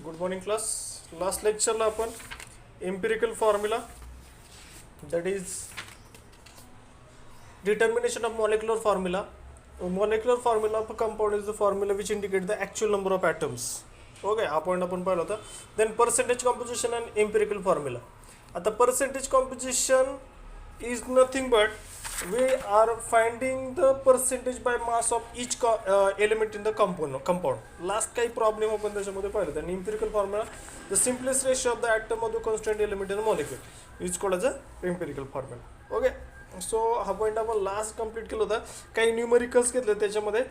Good morning class. Last लेक्चरला आपण empirical formula that is determination of molecular formula. Molecular formula of a compound is the formula which indicate the actual number of atoms. Okay, हा point आपण पाहिला होता. Then percentage composition and empirical formula. आता percentage composition is nothing but we are finding the percentage by mass of each element in the compound. Last काही problem आपण त्याच्यामध्ये पाहिलं होतं. आणि empirical formula, the simplest ratio of the atom of the constant element in the molecule is called as a empirical formula. Okay. So हा point आपण last complete केला होता. काही न्यूमरिकल्स घेतले त्याच्यामध्ये.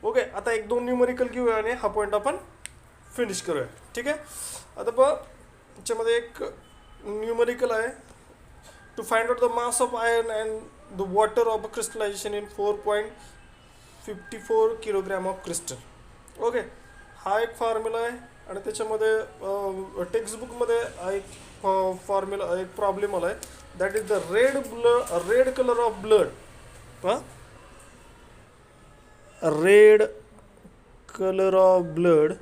ओके, आता एक दोन न्यूमरिकल घेऊया आणि हा पॉईंट आपण फिनिश करूया. ठीक आहे. आता बघ त्याच्यामध्ये एक न्यूमरिकल आहे. To find out the mass of iron and the water of crystallization in 4.54 kilogram of crystal. Okay, हा एक फॉर्म्युला आहे आणि त्याच्यामध्ये टेक्स्टबुकमध्ये एक फॉर्म्युला एक प्रॉब्लेम आला आहे. That is the red color of blood. A red color of blood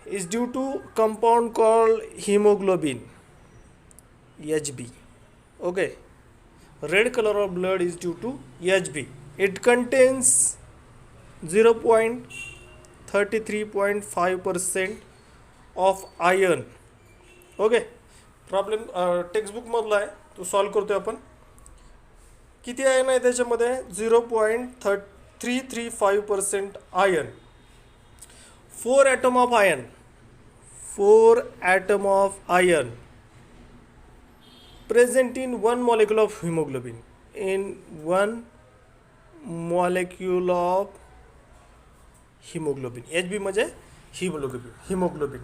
is due to compound called hemoglobin, Hb. Okay, red color of blood is due to Hb. It contains 0.33.5% of iron. Okay, problem textbook मधला आहे, तो solve करतोय आपण. किती iron आहे त्याच्यामध्ये? 0.335% iron. 4 atom of iron, 4 atom of iron present in 1 molecule of haemoglobin. In 1 molecule of haemoglobin. Hb म्हणजे haemoglobin.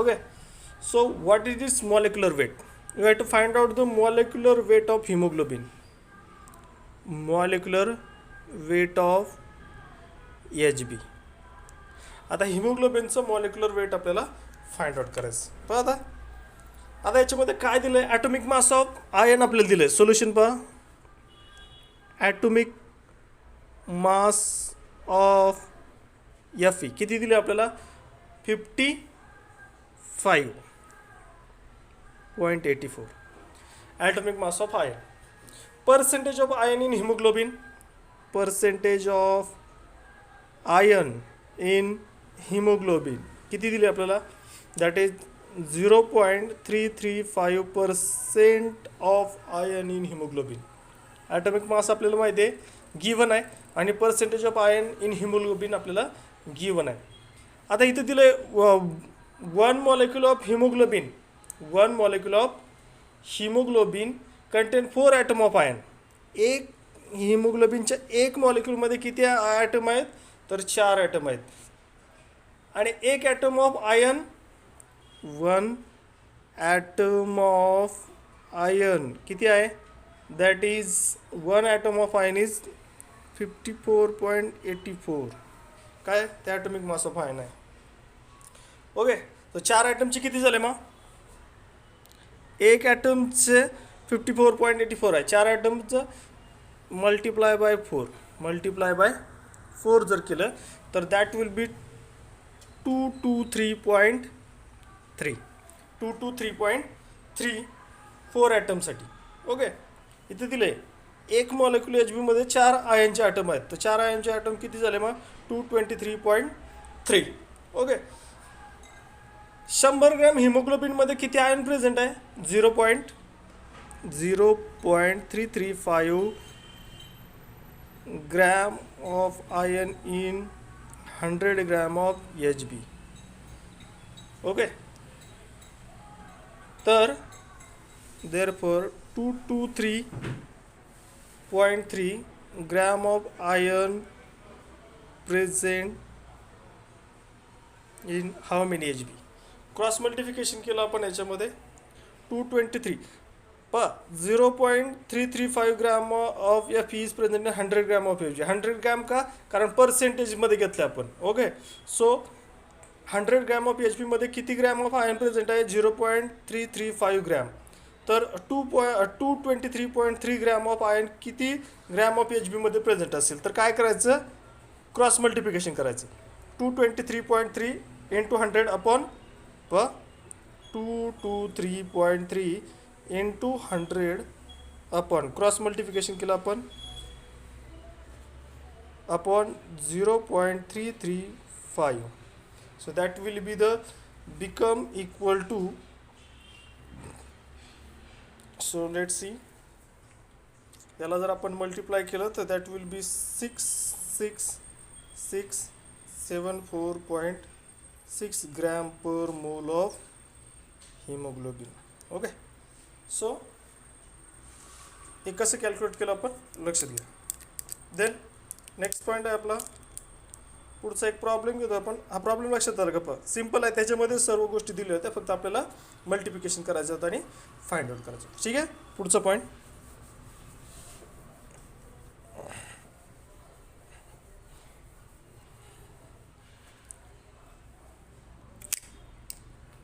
Okay, so what is this molecular weight? You have to find out the molecular weight of hemoglobin. Molecular weight of Hb. आता हिमोग्लोबिनचं molecular weight आपल्याला find out करायचं. पहा आता याच्यामध्ये काय दिलंय? Atomic mass of iron आपल्याला दिलंय. सोल्युशन पहा. ॲटॉमिक मास ऑफ Fe किती दिले आपल्याला? 55.84 atomic mass of iron. Percentage of iron in hemoglobin. Percentage of iron in hemoglobin किती दिली आपल्याला? That is 0.335% of iron in hemoglobin. atomic mass आपल्याला माहिती आहे, गिवन आहे, आणि percentage of iron in hemoglobin आपल्याला गिवन आहे. आता इथे दिले 1 molecule of hemoglobin. 1 molecule of hemoglobin contain 4 atom of iron. एक हिमोग्लोबिनच्या एक मॉलिक्यूलमध्ये किती ॲटम आहेत? तर 4 ॲटम आहेत. आणि एक atom of iron, 1 atom of iron किती आहे? That is 1 atom of iron is 54.84. काय? ते ॲटॉमिक मास ऑफ आयर्न आहे. ओके, तर 4 ॲटमचे किती झाले मग? एक ॲटमचे 54.84 आहे. 4 ॲटमचं मल्टिप्लाय बाय 4 जर केलं तर दॅट विल बी 223.3. 4 ॲटमसाठी. ओके, इथे दिले एक मॉलिक्युल Hb मध्ये 4 आयनचे ॲटम आहेत. तर 4 आयनचे ॲटम किती झाले मग? 223.3. ओके, 100 ग्रॅम हिमोग्लोबिनमध्ये किती आयर्न प्रेझेंट आहे? 0.335 gram of iron in 100 gram of Hb. Okay, तर therefore 223.3 gram of iron present in how many Hb. Cross multiplication केलं आपण याच्यामध्ये. 223 पहा, 0.335 gram of Fe is present in 100 gram of Hb. 100 gram का? कारण पर्सेंटेजमध्ये घेतलं आपण. Okay, so 100 gram of Hb मध्ये किती ग्रॅम ऑफ आयर्न प्रेझेंट आहे? 0.335 ग्रॅम. तर 223.3 ग्रॅम ऑफ आयर्न किती ग्रॅम ऑफ Hb मध्ये प्रेझेंट असेल? तर काय करायचं? क्रॉस मल्टिप्लिकेशन करायचं. 223.3 into 100 upon 223.3 into 100 upon cross multiplication केलं आपण upon 0.335. So that will be the become equal to, so let's see, याला जर आपण मल्टिप्लाय केलं तर that will B 6667.6 gram per mole of haemoglobin. Okay, so हे कसं कॅल्क्युलेट केलं आपण लक्षात घ्या. देन नेक्स्ट पॉईंट आहे आपला पुढचा एक प्रॉब्लेम घेतो आपण. हा प्रॉब्लेम लक्षात आला का? सिम्पल आहे, त्याच्यामध्ये सर्व गोष्टी दिल्या होत्या, फक्त आपल्याला मल्टिप्लिकेशन करायचं होतं आणि फाइंड आउट करायचं. ठीक आहे, पुढचा पॉईंट.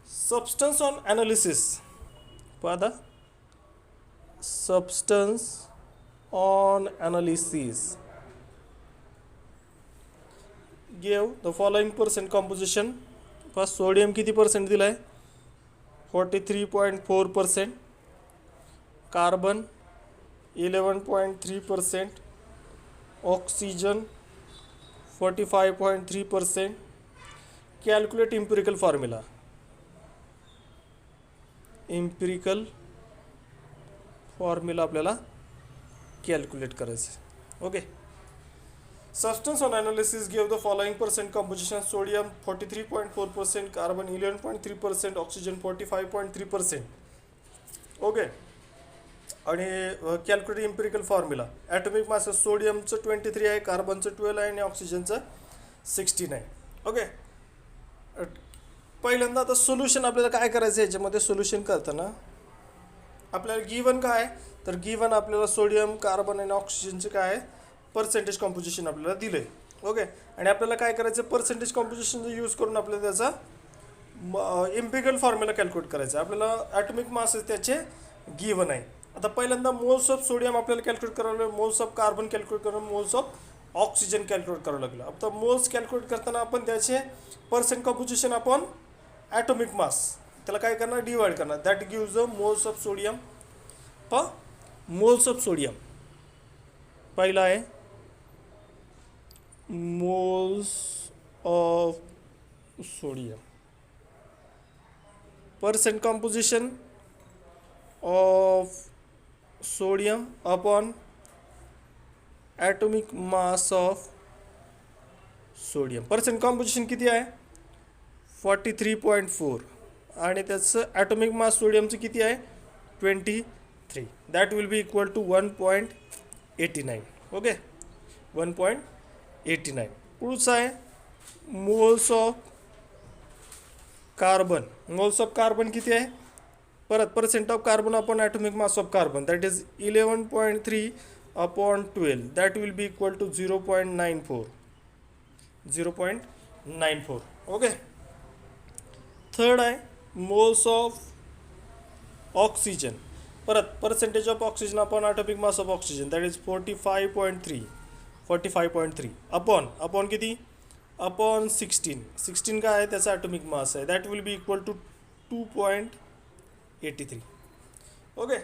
Substance on analysis. पहा, substance on analysis give the following percent composition. First sodium किती पर्सेंट दिला आहे? 43.4%, carbon 11.3%, oxygen 45.3%. Calculate empirical formula. Empirical formula आपल्याला कॅल्क्युलेट करायचं. Okay, substance on analysis gave the following percent composition: sodium 43.4%, carbon 11.3%, oxygen 45.3%. Okay, आणि calculate empirical formula. Atomic mass सोडियमचं 23 आहे, कार्बनचं 12 आहे आणि ऑक्सिजनचं 16 आहे. ओके, पहिल्यांदा आता सोल्युशन आपल्याला काय करायचं. याच्यामध्ये सोल्युशन करताना आपल्याला गिवन काय आहे, तर गिवन आपल्याला सोडियम, कार्बन आणि ऑक्सिजनचं काय आहे पर्सेंटेज कॉम्पोजिशन आपल्याला दिलं आहे. ओके, आणि आपल्याला काय करायचं, पर्सेंटेज कॉम्पोजिशनचा यूज करून आपल्याला त्याचा इम्पिरिकल फॉर्म्युला कॅल्क्युलेट करायचा. आपल्याला ॲटॉमिक मास त्याचे गिवन आहे. आता पहिल्यांदा मोल्स ऑफ सोडियम आपल्याला कॅल्क्युलेट करावं लागलं, मोल्स ऑफ कार्बन कॅल्क्युलेट करून मोल्स ऑफ ऑक्सिजन कॅल्क्युलेट करावं लागलं. आता मोल्स कॅल्क्युलेट करताना आपण त्याचे पर्सेंट कॉम्पोजिशन आपण ॲटॉमिक मास त्याला काय करणार, डिवाइड करणार. That gives the moles of sodium. Moles of sodium पहिला आहे moles of sodium. Percent composition of sodium upon atomic mass of sodium. Percent composition किती आहे? 43.4 आणि त्याचं ॲटॉमिक मास सोडियमचं किती आहे? 23. That will be equal to 1.89. Okay, 1.89. पुढचा आहे moles of carbon. Moles of carbon किती आहे? परत percent of carbon upon atomic mass of carbon, that is 11.3 upon 12. That will be equal to 0.94. 0.94. Okay, third आहे moles of oxygen. परत percentage of oxygen upon atomic mass of oxygen, that is 45.3 upon किती? Upon 16 काय आहे त्याचा atomic मास आहे. That will be equal to 2.83. Okay,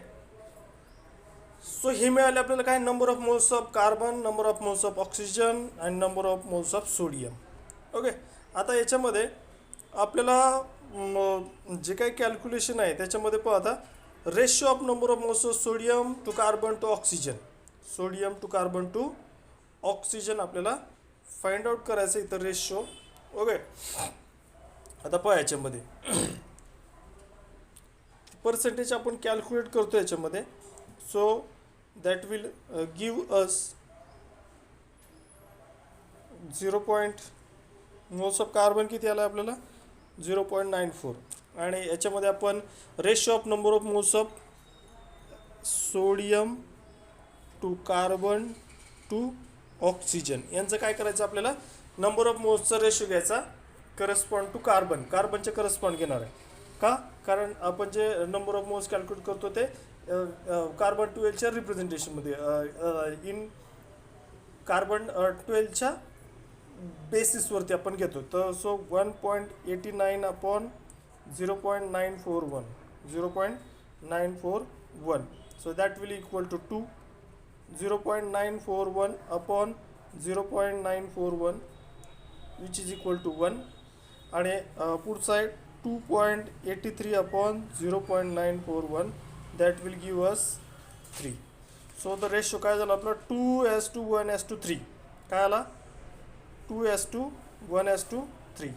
so हे मिळाले आपल्याला काय, number of moles of carbon, number of moles of oxygen आणि number of moles of sodium. Okay, आता याच्यामध्ये आपल्याला जे काही कॅल्क्युलेशन आहे त्याच्यामध्ये पाहता ratio of number of moles of sodium to carbon to oxygen. Sodium to carbon to oxygen आपल्याला फाइंड आउट करायचं इथं रेशिओ. ओके, आता पहा याच्यामध्ये पर्सेंटेज आपण कॅल्क्युलेट करतो याच्यामध्ये. So that will give us 0. Moles of carbon किती आला आपल्याला? 0.94. आणि याच्यामध्ये आपण ratio of number of moles of sodium to carbon to oxygen यांचं काय करायचं आपल्याला, नंबर ऑफ मोल्सचा रेशिओ घ्यायचा करस्पॉन्ड टू कार्बन. कार्बनचे करस्पॉन्ड घेणार आहे का, कारण आपण जे नंबर ऑफ मोल्स कॅल्क्युलेट करतो ते कार्बन 12च्या रिप्रेझेंटेशनमध्ये इन कार्बन 12च्या बेसिसवरती आपण घेतो. तर so 1.89 upon 0.941, 0.941, so that will equal to 2. 0.941 upon 0.941 which is equal to 1. आणि पुढचा आहे 2.83 upon 0.941, that will give us 3. So the ratio काय झाला आपला 2:1:3. काय आला 2:1:3.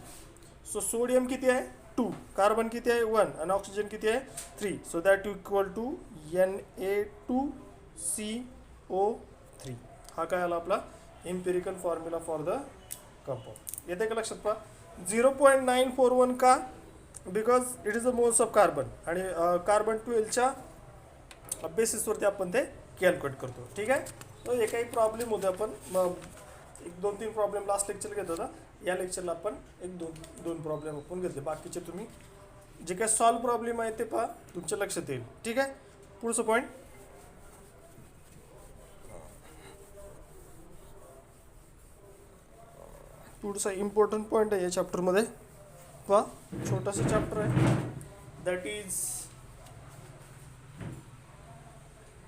सो सोडियम किती आहे 2, कार्बन किती आहे 1 आणि ऑक्सिजन किती आहे 3. So that equal to Na2CO3. हा काय आला आपला empirical formula for the compound. येते का लक्षात पहा. 0.941 का, because it is the moles of carbon आणि कार्बन 12च्या बेसिसवरती आपण ते कॅल्क्युलेट करतो. ठीक आहे. तर हे काही प्रॉब्लेम होते, आपण 1-2-3 प्रॉब्लेम लास्ट लेक्चर घेत होता. या लेक्चरला आपण 1-2 प्रॉब्लेम आपण घेतले. बाकीचे तुम्ही जे काही सॉल्व प्रॉब्लेम आहे ते पहा, तुमच्या लक्षात येईल. ठीक आहे. पुढचं पॉईंट पुढचा इम्पॉर्टंट पॉईंट आहे या चॅप्टरमध्ये. पहा छोटासा चॅप्टर आहे, that is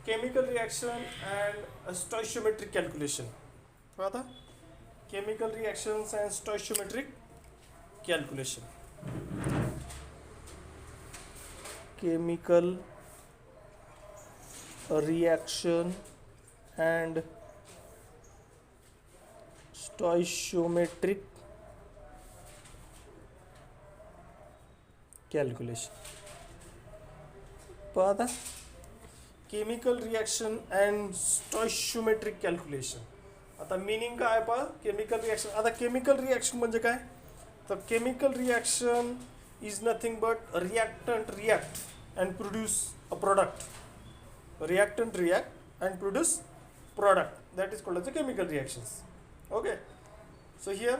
chemical reaction and stoichiometric calculation. पहा आता chemical reactions and stoichiometric calculation. Chemical reaction and stoichiometric calculation. पहा आता chemical reaction and stoichiometric calculation. आता मिनिंग काय आहे पहा केमिकल रिॲक्शन. आता केमिकल रिॲक्शन म्हणजे काय, तर chemical reaction is nothing but reactant react and produce a product. Reactant react and produce product, that is called as a chemical reactions. Okay. So here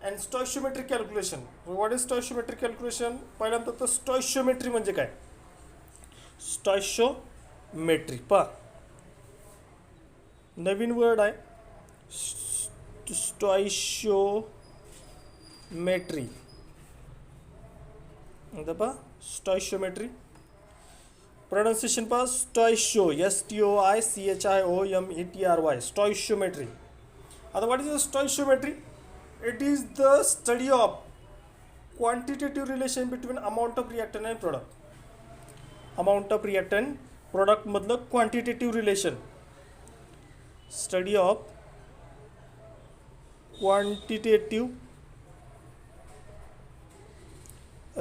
and stoichiometric calculation. What is stoichiometric calculation. पहिल्यांदा तर स्टॉइशियोमेट्री म्हणजे काय. स्टॉइशियोमेट्री पहा नवीन word आहे स्टॉइशियोमेट्री. पहा स्टॉइशियोमेट्री pronunciation पहा स्टॉइशियो STOICHIOMETRY stoichiometry. आता what is the stoichiometry. It is the study of quantitative relation between amount of reactant and product. Amount of reactant product मधलं quantitative relation. Study of quantitative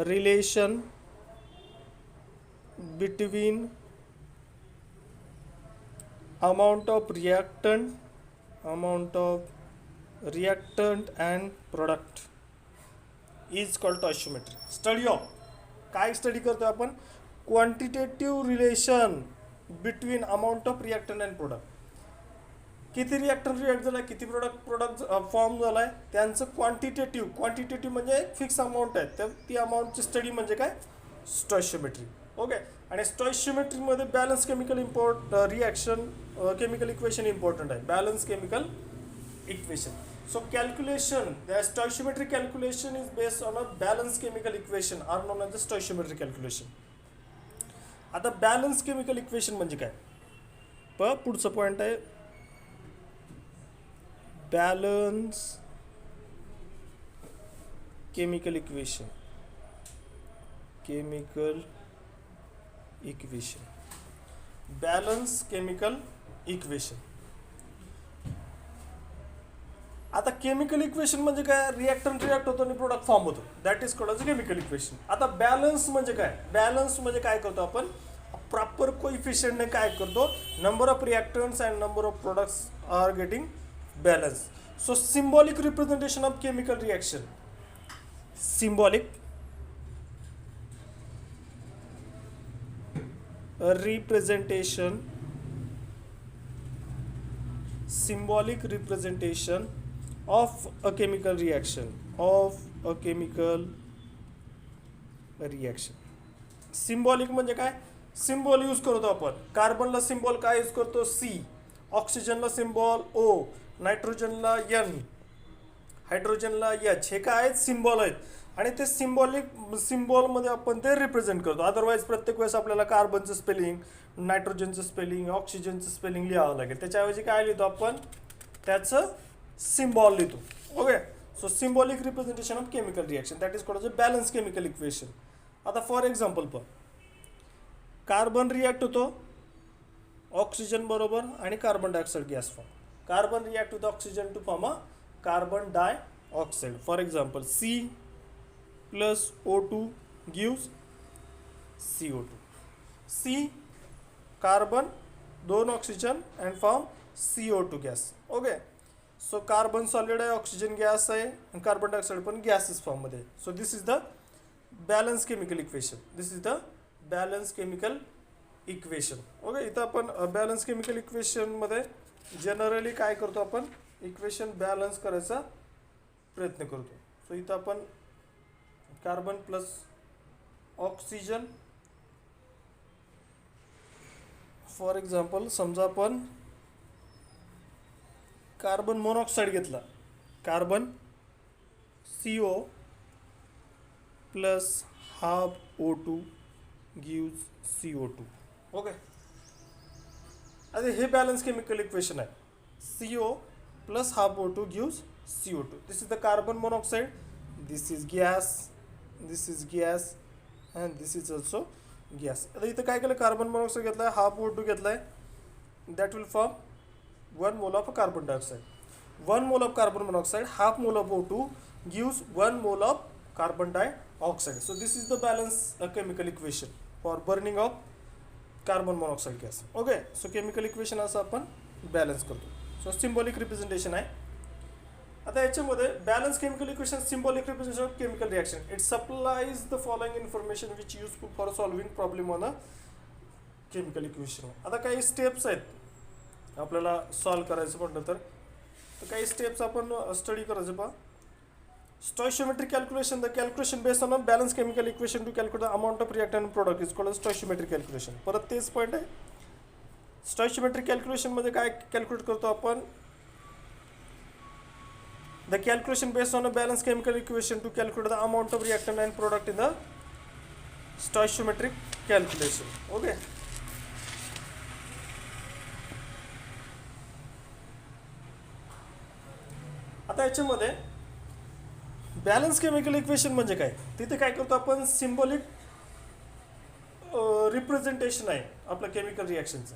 relation between amount of reactant and product is called stoichiometry. Study of काय study करतो आपण quantitative relation between amount of reactant and product. किती reactant react झाला, किती product form झाला आहे, त्यांचं क्वांटिटेटिव्ह म्हणजे फिक्स अमाऊंट आहे, तर ती अमाऊंटची स्टडी म्हणजे काय स्टॉइशियोमेट्री. ओके. आणि स्टॉइशियोमेट्रीमध्ये balance chemical reaction chemical equation important आहे. Balance chemical equation. So calculation the stoichiometric calculation is based on a balance chemical equation are known as the stoichiometric calculation. आता balance chemical equation म्हणजे काय पुढचं point आहे balance chemical equation. Balance chemical equation. आता chemical equation म्हणजे काय, reactant react होतो आणि प्रोडक्ट फॉर्म होतो, that is called as chemical equation. आता बॅलन्स म्हणजे काय, बॅलन्स म्हणजे काय करतो आपण प्रॉपर कोइफिशियंटने काय करतो, number of reactants and number of products are getting balance. So symbolic representation of chemical reaction. Symbolic symbolic representation of a chemical reaction. Symbolic म्हणजे काय, सिम्बॉल यूज करतो आपण. कार्बनला सिम्बॉल काय यूज करतो C, ऑक्सिजनला सिम्बॉल O, नायट्रोजनला N, हायड्रोजनला H. हे काय आहेत, सिम्बॉल आहेत आणि ते सिम्बॉलमध्ये आपण ते रिप्रेझेंट करतो. अदरवाईज प्रत्येक वेळेस आपल्याला कार्बनचं स्पेलिंग, नायट्रोजनचं स्पेलिंग, ऑक्सिजनचं स्पेलिंग लिहावं लागेल. त्याच्याऐवजी काय लिहितो आपण, त्याचं सिम्बॉल लिहितो. Okay, so symbolic representation of chemical reaction, that is called a balance chemical equation. आता फॉर एक्झाम्पल पण कार्बन रिॲक्ट होतो ऑक्सिजन बरोबर आणि carbon dioxide gas form. Carbon react with oxygen two form a carbon dioxide. For example C plus O2 gives CO2. C carbon, 2 oxygen and form CO2 gas. Okay, so carbon solid आहे, oxygen gas आहे आणि carbon dioxide पण gases form मध्ये. So this is the balanced chemical equation. This is the balanced chemical equation. Okay, इथं आपण balanced chemical equation मध्ये generally काय करतो, आपण इक्वेशन बॅलन्स करायचा प्रयत्न करतो. सो इथं आपण carbon plus oxygen, for example समजा आपण कार्बन मोनॉक्साईड घेतला, carbon CO plus half O2 gives CO2. Okay, आता हे बॅलन्स केमिकल इक्वेशन आहे. CO plus half O2 gives CO2. This is the carbon monoxide, this is gas, this is gas and this is also gas. आता इथं काय केलं, carbon monoxide घेतलाय, half O2 घेतलाय, that will form 1 mole of carbon dioxide. 1 mole of carbon monoxide, half mole of O2 gives 1 mole of carbon dioxide. So this is the balance chemical equation for burning of carbon monoxide gas. Okay, so chemical equation असं आपण balance करतो. So symbolic representation आहे. आता याच्यामध्ये balance chemical equation, symbolic representation of chemical reaction. It supplies the following information which useful for solving problem on a chemical equation. आता काही steps आहेत आपल्याला सॉल्व करायचं म्हटलं तर काही स्टेप्स आपण स्टडी करायचं. पहा, stoichiometric calculation, the calculation based on a balanced chemical equation to calculate the amount of reactant and product is called as stoichiometric calculation. परत तेच पॉईंट आहे, stoichiometric calculation मध्ये काय कॅल्क्युलेट करतो आपण, the calculation based on a balanced chemical equation to calculate the amount of reactant and product in the stoichiometric calculation. Okay, आता याच्यामध्ये balance chemical equation म्हणजे काय, तिथे काय करतो आपण, सिम्बॉलिक रिप्रेझेंटेशन आहे आपलं केमिकल रिॲक्शनचं.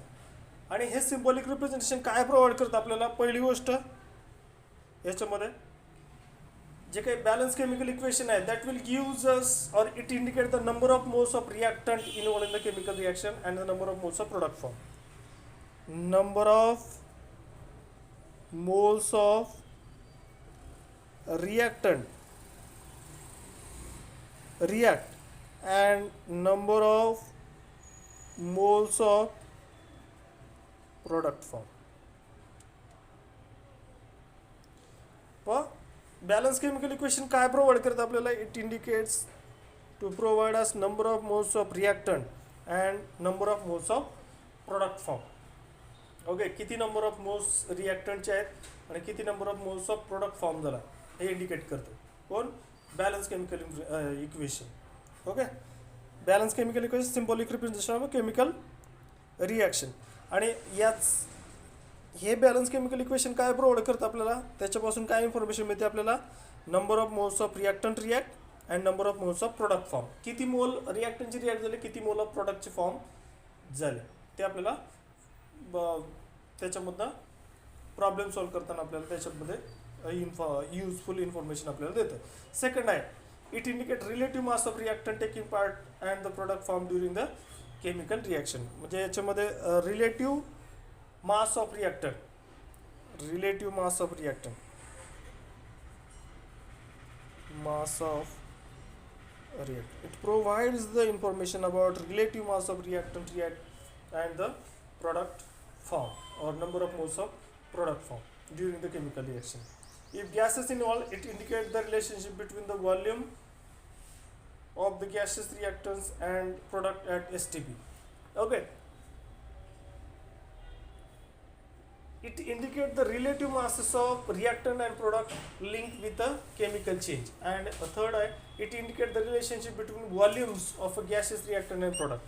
आणि हे सिम्बॉलिक रिप्रेझेंटेशन काय प्रोव्हाइड करतं आपल्याला, पहिली गोष्ट याच्यामध्ये जे काही बॅलन्स केमिकल इक्वेशन आहे that will gives us or it indicate the number of moles of reactant involve in the chemical reaction and the number of moles of product form. नंबर ऑफ मोल्स ऑफ reactant react and number of moles of product form. Balance chemical equation काय provide करतं आपल्याला, it indicates to provide us number of moles of reactant and number of moles of product form. Okay, किती number of moles रिॲक्टंटचे आहेत आणि किती number of moles of product form झाला हे indicate करतं कोण, balance chemical equation. Okay, balance chemical equation symbolic representation of chemical reaction. आणि याच हे बॅलन्स केमिकल इक्वेशन काय प्रोव्हाइड करतं आपल्याला, त्याच्यापासून काय इन्फॉर्मेशन मिळते आपल्याला, number of moles of reactant react and number of moles of product form. किती मोल रिॲक्टंटचे रिॲक्ट झाले, किती मोल ऑफ प्रोडक्टचे फॉर्म झाले ते आपल्याला त्याच्यामधनं प्रॉब्लेम सॉल्व करताना आपल्याला त्याच्यामध्ये युजफुल इन्फॉर्मेशन आपल्याला देतं. सेकंड आहे, it indicate relative mass of reactant taking part and the product form during the chemical reaction. म्हणजे याच्यामध्ये relative mass of reactant, relative mass of reactant, mass of reactant. It provides the information about relative mass of reactant react and the product form or number of moles of product form during the chemical reaction. If gases involved, it indicates the relationship between the volume of the gaseous reactants and product at STP. Okay. It indicates the relative masses of reactant and product linked with a chemical change. And third आहे, it indicates the relationship between volumes of a gaseous reactant and product.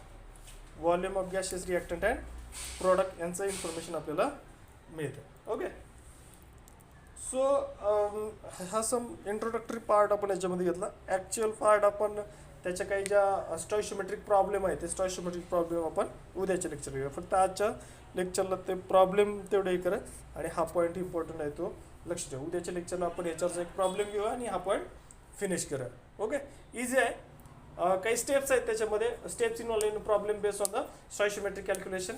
Volume of gaseous reactant and product यांचं information आपल्याला मिळतं. Okay. So हा सम introductory part आपण याच्यामध्ये घेतला. Actual part आपण त्याच्या काही ज्या स्टॉइशियोमेट्रिक प्रॉब्लेम आहे ते स्टॉइशियोमेट्रिक प्रॉब्लेम आपण उद्याच्या लेक्चर घेऊया. फक्त आजच्या लेक्चरला ते प्रॉब्लेम तेवढे हे करा आणि हा पॉईंट इम्पॉर्टंट आहे तो लक्ष ठेवा. उद्याच्या लेक्चरला आपण याच्यावरचा एक प्रॉब्लेम घेऊया आणि हा पॉईंट फिनिश करूया. ओके. इझी आहे. काही स्टेप्स आहेत त्याच्यामध्ये. Steps involve in problem based on the stoichiometric calculation.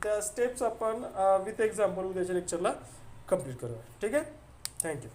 त्या स्टेप्स आपण विथ एक्झाम्पल उद्याच्या लेक्चरला कंप्लीट करूया. ठीक आहे. थँक्यू.